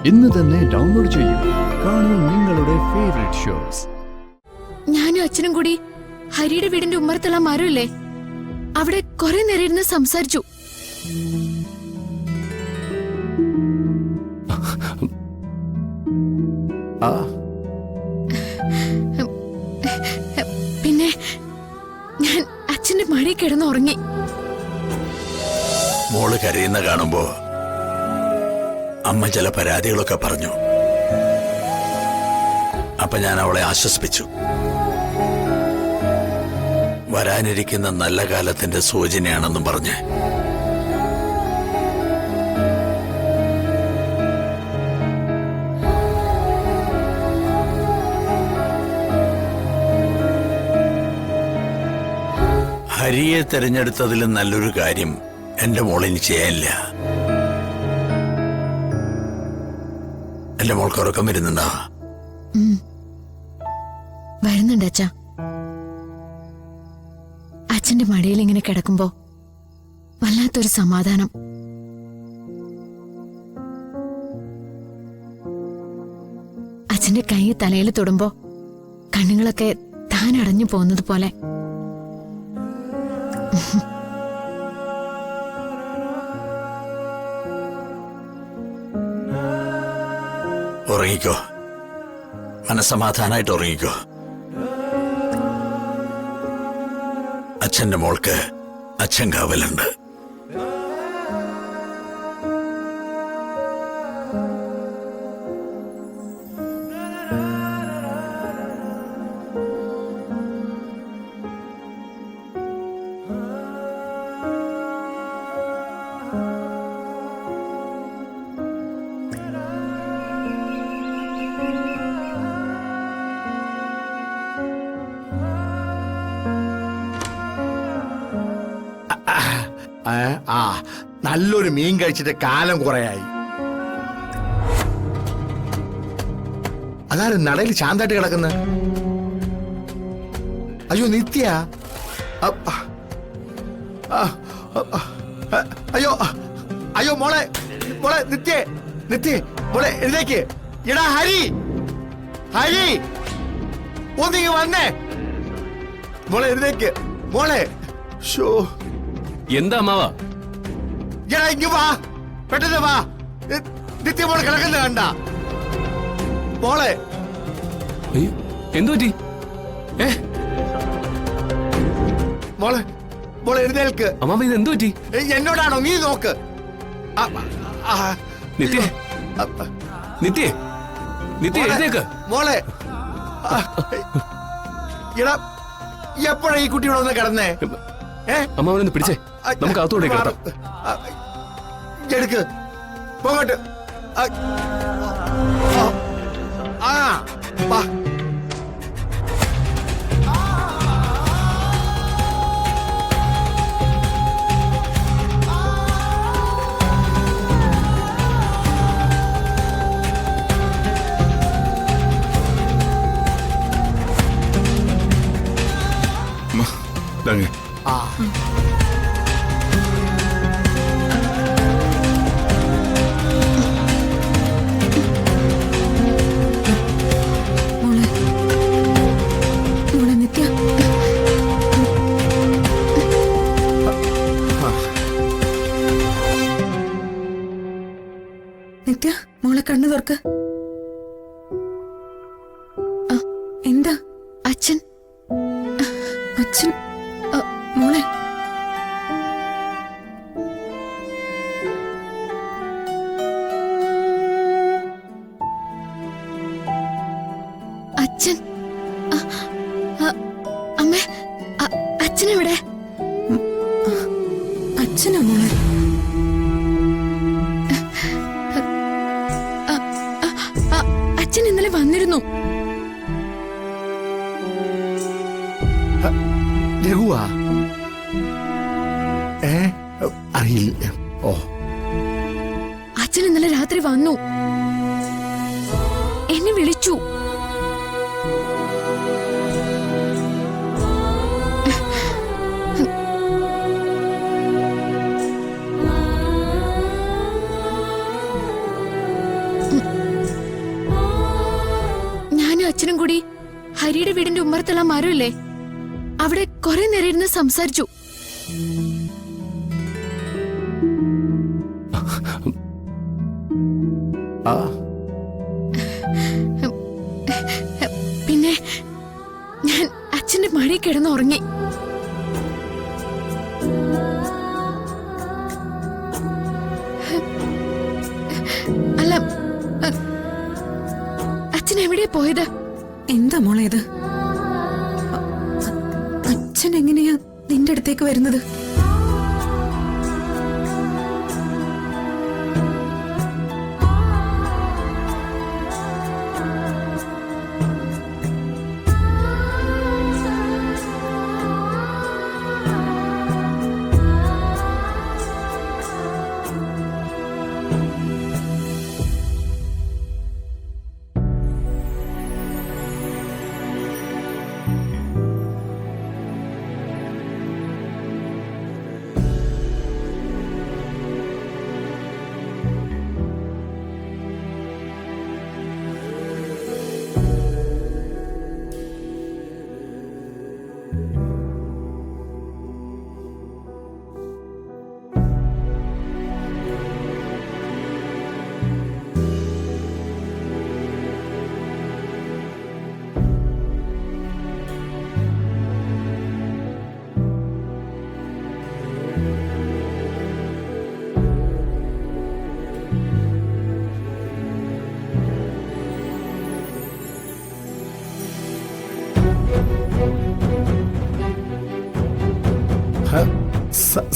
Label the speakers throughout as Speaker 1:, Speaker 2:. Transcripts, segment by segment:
Speaker 1: ഇന്ന് തന്നെ ഡൗൺലോഡ് ചെയ്യൂ. കാണൂ നിങ്ങളുടെ ഫേവറേറ്റ് ഷോസ്.
Speaker 2: ഞാനും അച്ഛനും കൂടി ഹരിയുടെ വീടിന്റെ ഉമ്മറത്തുള്ള മരമില്ലേ, അവിടെ കുറെ നേരം ഇരുന്ന് സംസാരിച്ചു. പിന്നെ ഞാൻ അച്ഛന്റെ മഴയിൽ കിടന്നുറങ്ങി.
Speaker 3: മോള് കരയുന്ന കാണുമ്പോ അമ്മ ചില പരാതികളൊക്കെ പറഞ്ഞു. അപ്പൊ ഞാൻ അവളെ ആശ്വസിപ്പിച്ചു. വരാനിരിക്കുന്ന നല്ല കാലത്തിന്റെ സൂചനയാണെന്നും പറഞ്ഞ്. ഹരിയെ തെരഞ്ഞെടുത്തതിലും നല്ലൊരു കാര്യം എന്റെ മോളിന് ചെയ്യാനില്ല. എന്റെ മോൾക്ക് ഉറക്കം വരുന്നുണ്ടോ?
Speaker 2: വരുന്നുണ്ട് അച്ഛാ. അച്ഛന്റെ മടിയിൽ ഇങ്ങനെ കിടക്കുമ്പോ വല്ലാത്തൊരു സമാധാനം. അച്ഛന്റെ കൈ തലയിൽ തൊടുമ്പോ കണ്ണുകളൊക്കെ താൻ അടഞ്ഞു പോകുന്നത് പോലെ.
Speaker 3: ഉറങ്ങിക്കോ, മനസ്സമാധാനായിട്ട് ഉറങ്ങിക്കോ. അച്ഛന്റെ മോൾക്ക് അച്ഛൻ കാവലുണ്ട്.
Speaker 4: നല്ലൊരു മീൻ കഴിച്ചിട്ട് കാലം കുറയായി. അതാരും നടയിൽ ശാന്തായിട്ട് കിടക്കുന്ന. അയ്യോ നിത്യ, അയ്യോ അയ്യോ മോളെ മോളെ നിത്യ നിത്യ മോളെ എഴുന്നേക്ക്. എടാ ഹരി, ഹരി ഒന്നിങ്ങ് വന്നേ. മോളെ എഴുന്നേക്ക് മോളെ. ഷോ
Speaker 5: എന്താ അമ്മാവാ?
Speaker 4: എടാ ഇങ്ങ് വാ, പെട്ടെന്ന് വാ. നിത്യ മോളെ കിടക്കുന്ന കണ്ട മോളെ.
Speaker 5: എന്തു പറ്റി?
Speaker 4: മോളെ മോളെ എഴുന്നേൽക്ക്.
Speaker 5: അമ്മാവ ഇത് എന്തു പറ്റി?
Speaker 4: എന്നോടാണോ? നീ നോക്ക്.
Speaker 5: നിത്യ നിത്യ നിത്യ എഴുന്നേക്ക്
Speaker 4: മോളെ. എടാ എപ്പോഴാ ഈ കുട്ടി ഇവിടെ വന്ന് കിടന്നേ?
Speaker 5: അമ്മാവനൊന്ന് പിടിച്ചേ, നമുക്ക് അകത്തോടെ കിടത്താം.
Speaker 4: എടുക്ക് പോകട്ടെ. വാ.
Speaker 2: നിത്യ മോളെ കണ്ണു തുറക്ക്. എന്താ? അച്ഛൻ അച്ഛൻ മോളെ. അച്ഛൻ അമ്മേ, അച്ഛനെവിടെ? അച്ഛനാ മോളെ? അച്ഛൻ ഇന്നലെ വന്നിരുന്നു.
Speaker 4: രഘുവാ? അറിയില്ല. ഓ,
Speaker 2: അച്ഛൻ ഇന്നലെ രാത്രി വന്നു, എന്നെ വിളിച്ചു. ഞാനും അച്ഛനും കൂടി ഹരിയുടെ വീടിന്റെ ഉമ്മറത്തുള്ള മരമില്ലേ അവിടെ കുറെ നേരം ഇരുന്ന് സംസാരിച്ചു.
Speaker 4: ആ
Speaker 2: പിന്നെ ഞാൻ അച്ഛന്റെ മടിയിൽ കിടന്ന് ഉറങ്ങി. അല്ല, അച്ഛൻ എവിടെയാ പോയത്?
Speaker 6: എന്താ മോളെ ഇത്? അച്ഛൻ എങ്ങനെയാ നിന്റെ അടുത്തേക്ക് വരുന്നത്?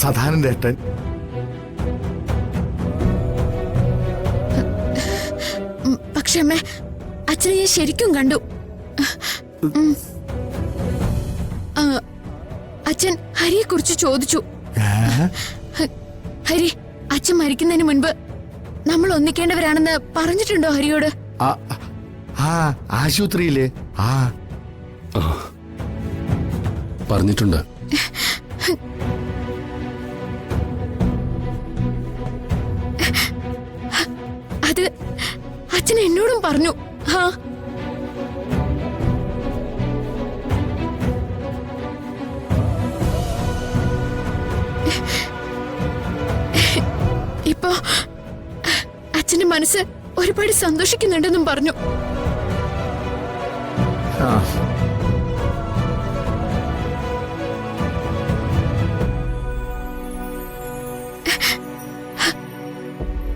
Speaker 4: സദാനന്റെ ഏട്ടൻ.
Speaker 2: പക്ഷെ അമ്മേ, അച്ഛനെ ഞാൻ ശരിക്കും കണ്ടു. അച്ഛൻ ഹരിയെ കുറിച്ച് ചോദിച്ചു. ഹരി അച്ഛൻ മരിക്കുന്നതിന് മുൻപ് നമ്മൾ ഒന്നിക്കേണ്ടവരാണെന്ന് പറഞ്ഞിട്ടുണ്ടോ ഹരിയോട്?
Speaker 4: ആശുപത്രിയില്
Speaker 5: പറഞ്ഞിട്ടുണ്ട്.
Speaker 2: അത് അച്ഛൻ എന്നോടും പറഞ്ഞു. ഇപ്പോ അച്ഛന്റെ മനസ്സ് ഒരുപാട് സന്തോഷിക്കുന്നുണ്ടെന്നും പറഞ്ഞു.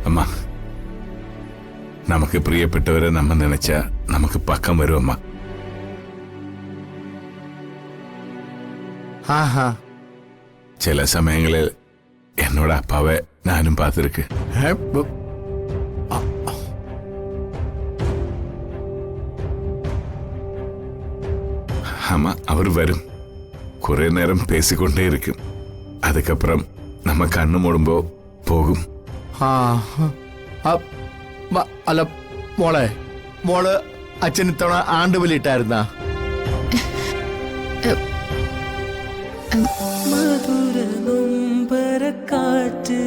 Speaker 3: അമ്മ, നമുക്ക് പ്രിയപ്പെട്ടവരെ നമ്മ നനച്ച നമുക്ക് പക്കം വരും അമ്മ. ചില സമയങ്ങളിൽ എന്നോട് അപ്പാവെ ഞാനും പാത്തിരിക്ക്. അമ്മ അവർ വരും, കുറെ നേരം പേസിക്കൊണ്ടേയിരിക്കും. അതുക്കപ്പുറം നമ്മ കണ്ണു മൂടുമ്പോ പോകും.
Speaker 4: അല്ല മോള് അച്ഛൻ ഇത്തവണ ആണ്ടുബലിയിട്ടായിരുന്ന?
Speaker 7: മധുര നൊമ്പരക്കാറ്റ്